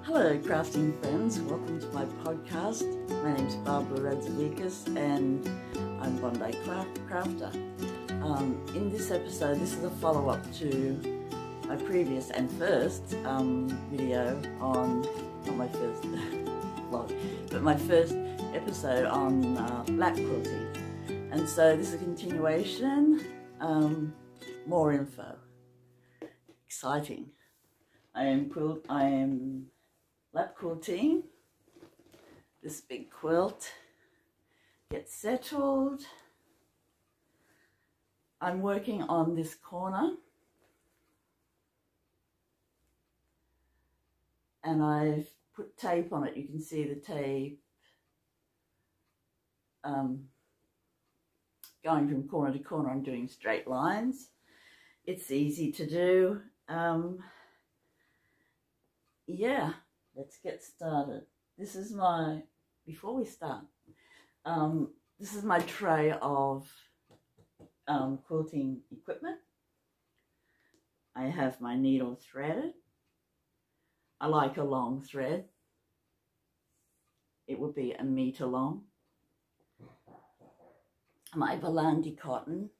Hello crafting friends, welcome to my podcast. My name's Barbara Radzivikas and I'm Bondi Crafter. In this episode, this is a follow-up to my previous and first video on, not my first vlog, but my first episode on lap quilting. And so this is a continuation, more info. Exciting. I am lap quilting this big quilt. Get settled. I'm working on this corner and I've put tape on it. You can see the tape going from corner to corner. I'm doing straight lines. It's easy to do. Yeah, let's get started. This is my, before we start, this is my tray of quilting equipment. I have my needle threaded. I like a long thread. It would be 1 meter long. My Valdani cotton.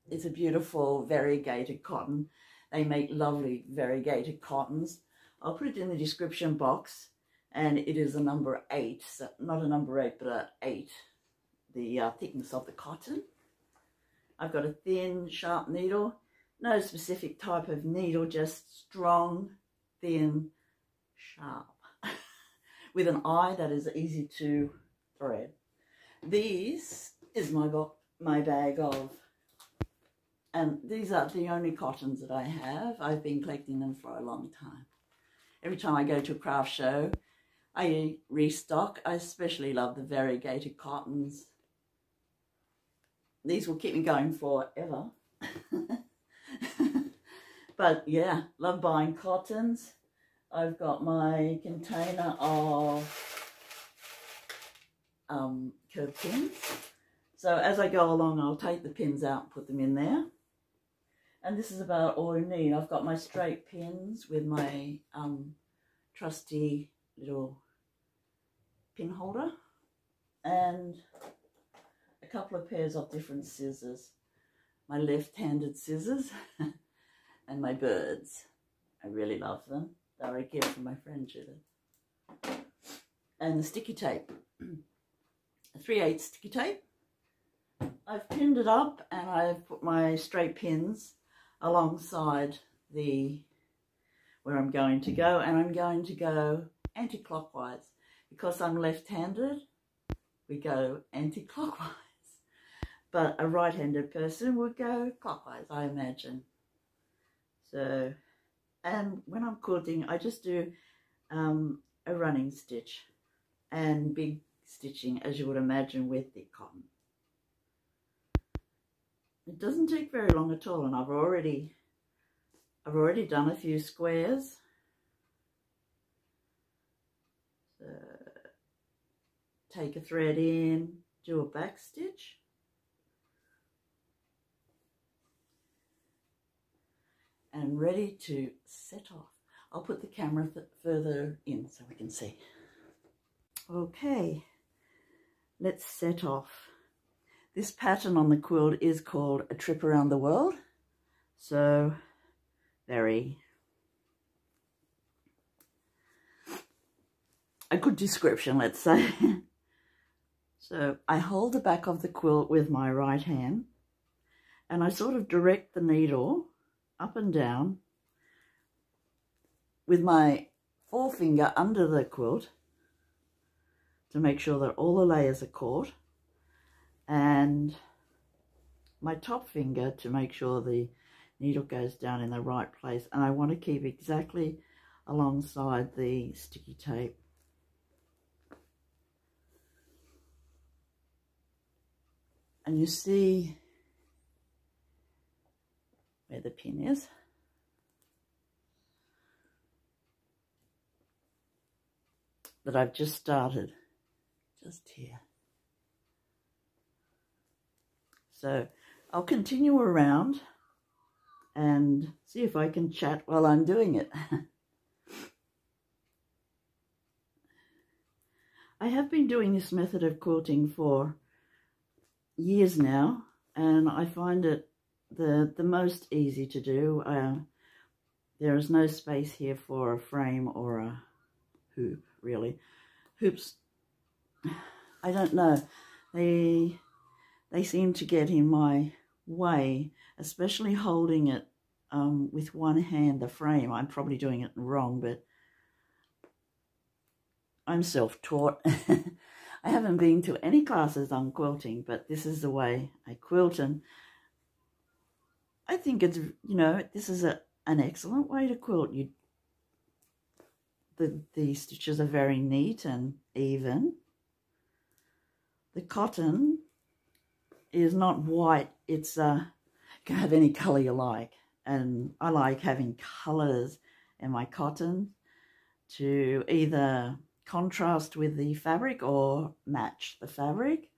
It's a beautiful variegated cotton. They make lovely variegated cottons. I'll put it in the description box, and it is a number 8, so not a number 8, but a 8, the thickness of the cotton. I've got a thin, sharp needle, no specific type of needle, just strong, thin, sharp, with an eye that is easy to thread. This is my bag of, and these are the only cottons that I have. I've been collecting them for a long time. Every time I go to a craft show, I restock. I especially love the variegated cottons. These will keep me going forever. But yeah, love buying cottons. I've got my container of curved pins. So as I go along, I'll take the pins out and put them in there. And this is about all you need. I've got my straight pins with my trusty little pin holder and a couple of pairs of different scissors. My left-handed scissors and my birds. I really love them. They were a gift from my friend Judith. And the sticky tape. A 3/8 sticky tape. I've pinned it up and I've put my straight pins alongside where I'm going to go, and I'm going to go anti-clockwise. Because I'm left-handed, we go anti-clockwise. But a right-handed person would go clockwise, I imagine. So, and when I'm quilting, I just do a running stitch and big stitching, as you would imagine, with the cotton. It doesn't take very long at all, and I've already done a few squares. So, take a thread in, do a back stitch. And ready to set off. I'll put the camera further in so we can see. Okay, let's set off. This pattern on the quilt is called A Trip Around the World. So, very a good description, let's say. So I hold the back of the quilt with my right hand and I sort of direct the needle up and down with my forefinger under the quilt to make sure that all the layers are caught, and my top finger to make sure the needle goes down in the right place, and I want to keep exactly alongside the sticky tape. And you see where the pin is. That I've just started, just here. So I'll continue around and see if I can chat while I'm doing it. I have been doing this method of quilting for years now, and I find it the most easy to do. There is no space here for a frame or a hoop, really. Hoops, I don't know, they seem to get in my way, especially holding it with one hand, the frame. I'm probably doing it wrong, but I'm self-taught. I haven't been to any classes on quilting, but this is the way I quilt, and I think it's, you know, this is an excellent way to quilt. The stitches are very neat and even. The cotton is not white. It's you can have any colour you like, and I like having colours in my cotton to either contrast with the fabric or match the fabric.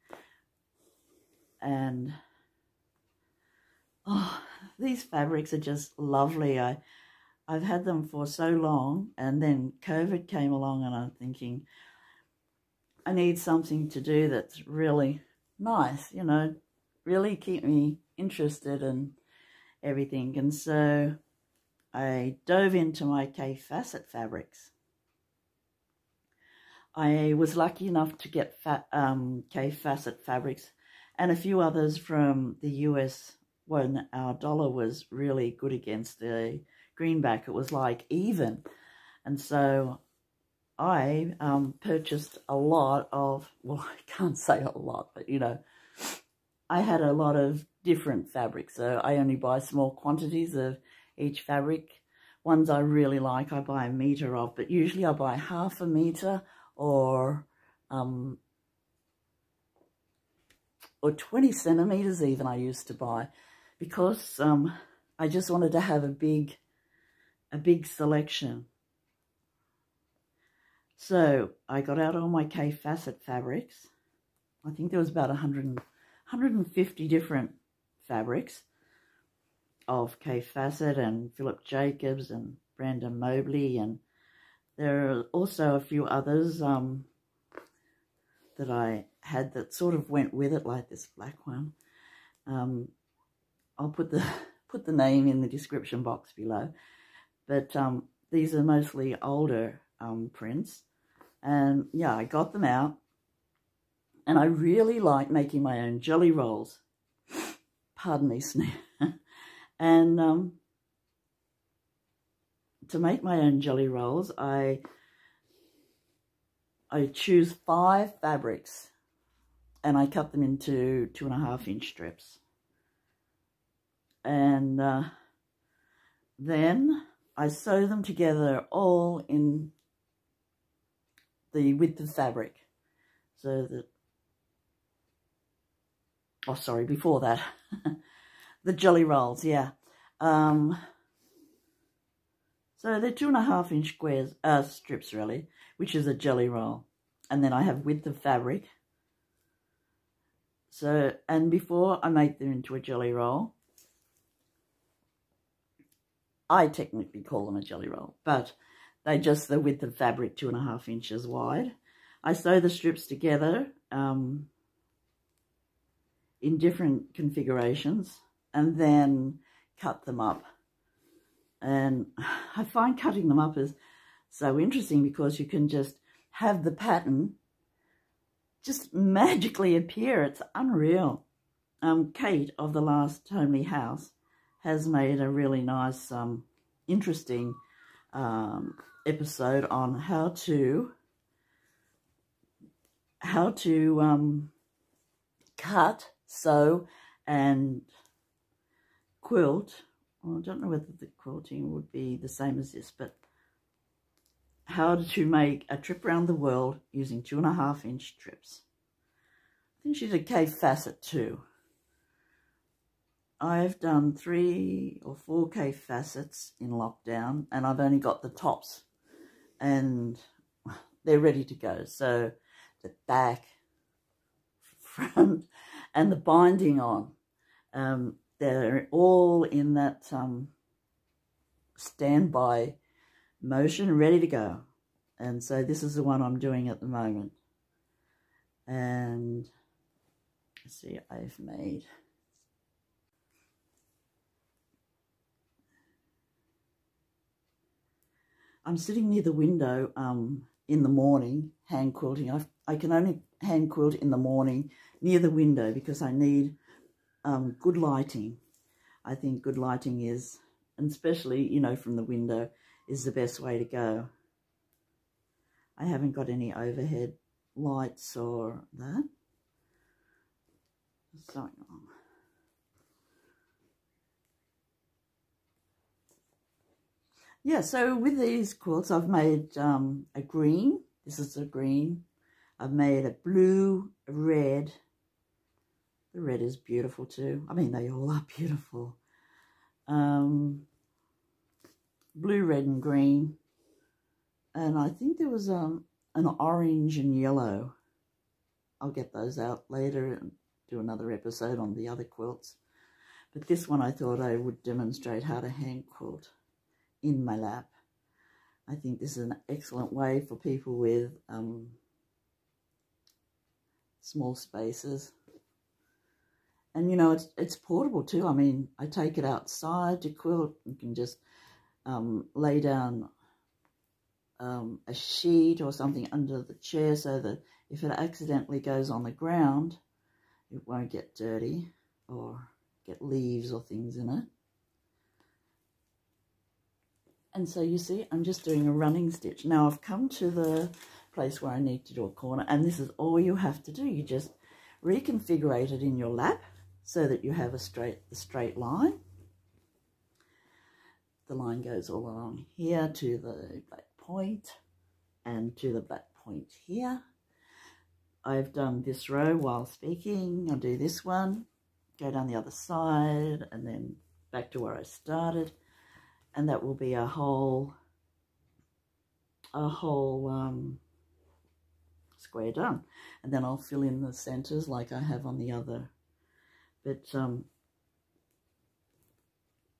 And oh, these fabrics are just lovely. I've had them for so long, and then COVID came along, and I'm thinking I need something to do that's really nice, you know, really keep me interested in everything. And so I dove into my Fassett fabrics. I was lucky enough to get Fassett fabrics and a few others from the US when our dollar was really good against the greenback. It was like even. And so I purchased a lot of, well, I can't say a lot, but, you know, I had a lot of different fabrics. So I only buy small quantities of each fabric. Ones I really like, I buy a metre of, but usually I buy half a metre or 20 centimetres even I used to buy, because I just wanted to have a big selection. So I got out all my Fassett fabrics. I think there was about 150 different fabrics of Fassett and Philip Jacobs and Brandon Mobley, and there are also a few others that I had that sort of went with it, like this black one. I'll put the name in the description box below. But these are mostly older prints. And yeah, I got them out. And I really like making my own jelly rolls. Pardon me, sneeze. And to make my own jelly rolls, I choose 5 fabrics, and I cut them into 2.5-inch strips. And then I sew them together all in the width of fabric, so that, oh sorry, before that, the jelly rolls, yeah. So they're 2.5-inch squares, strips really, which is a jelly roll. And then I have width of fabric. So, and before I make them into a jelly roll, I technically call them a jelly roll, but they just the width of fabric, 2.5 inches wide. I sew the strips together in different configurations and then cut them up. And I find cutting them up is so interesting because you can just have the pattern just magically appear. It's unreal. Kate of the Last Homely House has made a really nice, interesting episode on how to cut, sew, and quilt. Well, I don't know whether the quilting would be the same as this, but how to make a trip around the world using 2.5-inch strips. I think she did Fassett too. I've done 3 or 4 Fassets in lockdown, and I've only got the tops, and they're ready to go. So the back, front, and the binding on. they're all in that standby motion, ready to go. And so this is the one I'm doing at the moment. And let's see, I've made I'm sitting near the window in the morning, hand quilting. I can only hand quilt in the morning near the window because I need good lighting. I think good lighting is, and especially, you know, from the window, is the best way to go. I haven't got any overhead lights or that. What's going on? Yeah, so with these quilts, I've made a green. This is a green. I've made a blue, a red. The red is beautiful too. I mean, they all are beautiful. Blue, red and green. And I think there was an orange and yellow. I'll get those out later and do another episode on the other quilts. But this one I thought I would demonstrate how to hand quilt in my lap. I think this is an excellent way for people with small spaces. And, you know, it's portable too. I mean, I take it outside to quilt. You can just lay down a sheet or something under the chair so that if it accidentally goes on the ground, it won't get dirty or get leaves or things in it. And so you see, I'm just doing a running stitch. Now I've come to the place where I need to do a corner, and this is all you have to do. You just reconfigure it in your lap so that you have a straight line. The line goes all along here to the black point and to the black point here. I've done this row while speaking. I'll do this one, go down the other side, and then back to where I started. And that will be a whole square done. And then I'll fill in the centers like I have on the other. But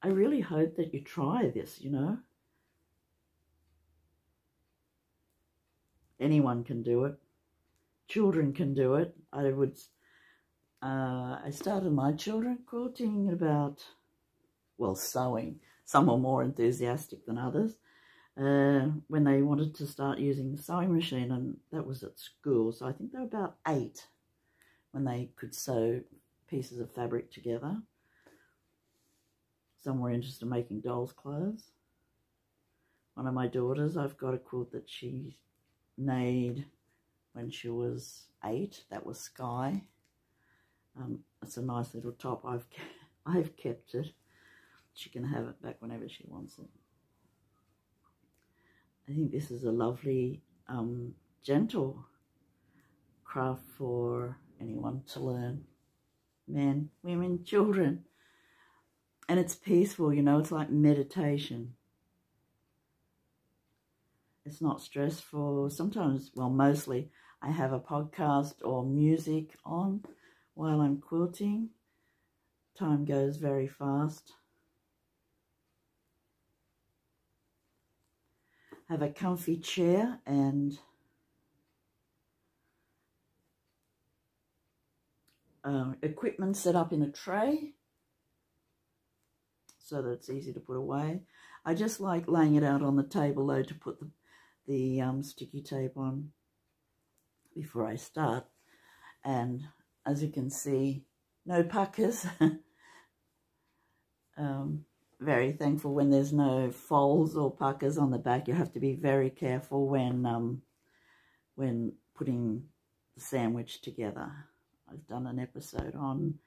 I really hope that you try this, you know. Anyone can do it. Children can do it. I started my children quilting at about, well, sewing. Some are more enthusiastic than others. When they wanted to start using the sewing machine, and that was at school. So I think they were about 8 when they could sew pieces of fabric together. Some were interested in making dolls' clothes. One of my daughters, I've got a quilt that she made when she was 8. That was Sky. It's a nice little top. I've kept it. She can have it back whenever she wants it. I think this is a lovely, gentle craft for anyone to learn. Men, women, children. And it's peaceful, you know, it's like meditation. It's not stressful. Sometimes, well, mostly, I have a podcast or music on while I'm quilting. Time goes very fast. Have a comfy chair and equipment set up in a tray so that it's easy to put away. I just like laying it out on the table though to put the sticky tape on before I start. And as you can see, no puckers. Very thankful when there's no folds or puckers on the back. You have to be very careful when putting the sandwich together. I've done an episode on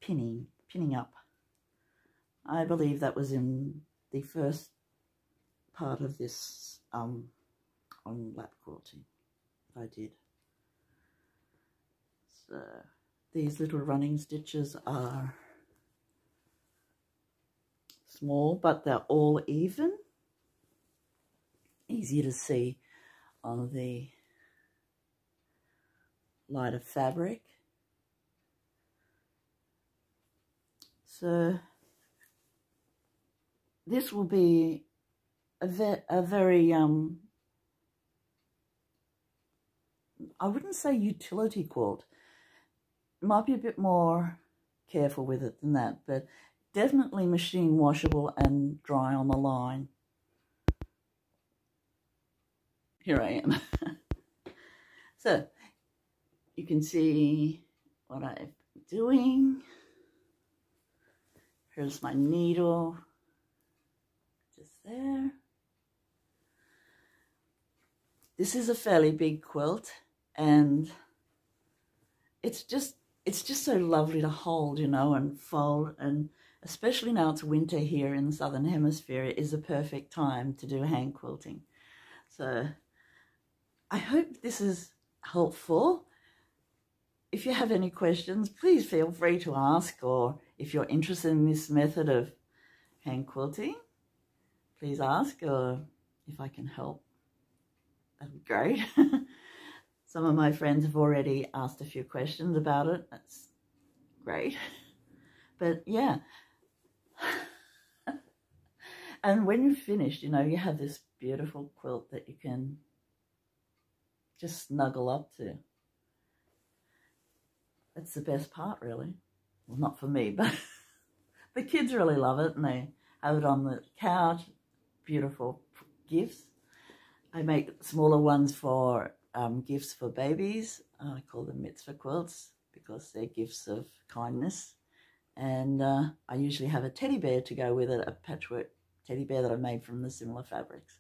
pinning up. I believe that was in the first part of this on lap quilting. I did. So these little running stitches are small, but they're all even. Easy to see on the lighter fabric. So this will be a very, I wouldn't say utility quilt. Might be a bit more careful with it than that, but definitely machine washable and dry on the line. Here I am. So you can see what I'm doing. Here's my needle, just there. This is a fairly big quilt, and it's just so lovely to hold, you know, and fold, and especially now it's winter here in the Southern Hemisphere, it is a perfect time to do hand quilting. So I hope this is helpful. If you have any questions, please feel free to ask, or if you're interested in this method of hand quilting, please ask, or if I can help, that'd be great. Some of my friends have already asked a few questions about it. That's great. But yeah. And when you've finished, you know, you have this beautiful quilt that you can just snuggle up to. That's the best part, really. Well, not for me, but the kids really love it, and they have it on the couch. Beautiful gifts. I make smaller ones for gifts for babies. I call them mitzvah quilts because they're gifts of kindness. And I usually have a teddy bear to go with it, a patchwork teddy bear that I made from the similar fabrics.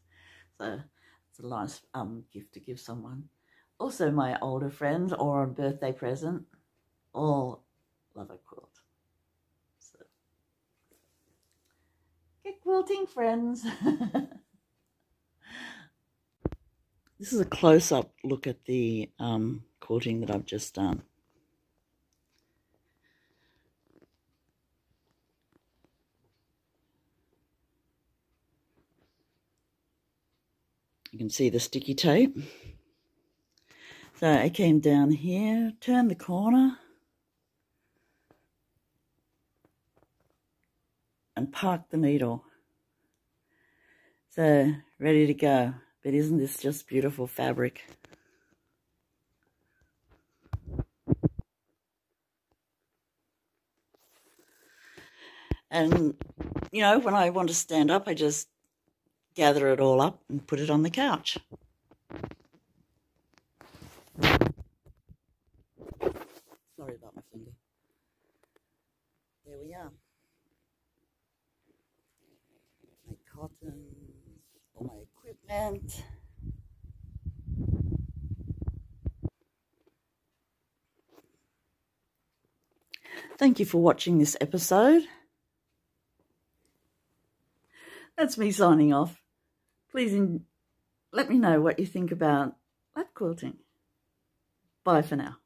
So it's a nice gift to give someone. Also, my older friends, or a birthday present, all love a quilt. So get quilting, friends. This is a close-up look at the quilting that I've just done. You can see the sticky tape. So I came down here, turned the corner, and parked the needle. So ready to go. But isn't this just beautiful fabric? And, you know, when I want to stand up, I just gather it all up and put it on the couch. Sorry about my finger. There we are. My cottons, all my equipment. Thank you for watching this episode. That's me signing off. Please let me know what you think about lap quilting. Bye for now.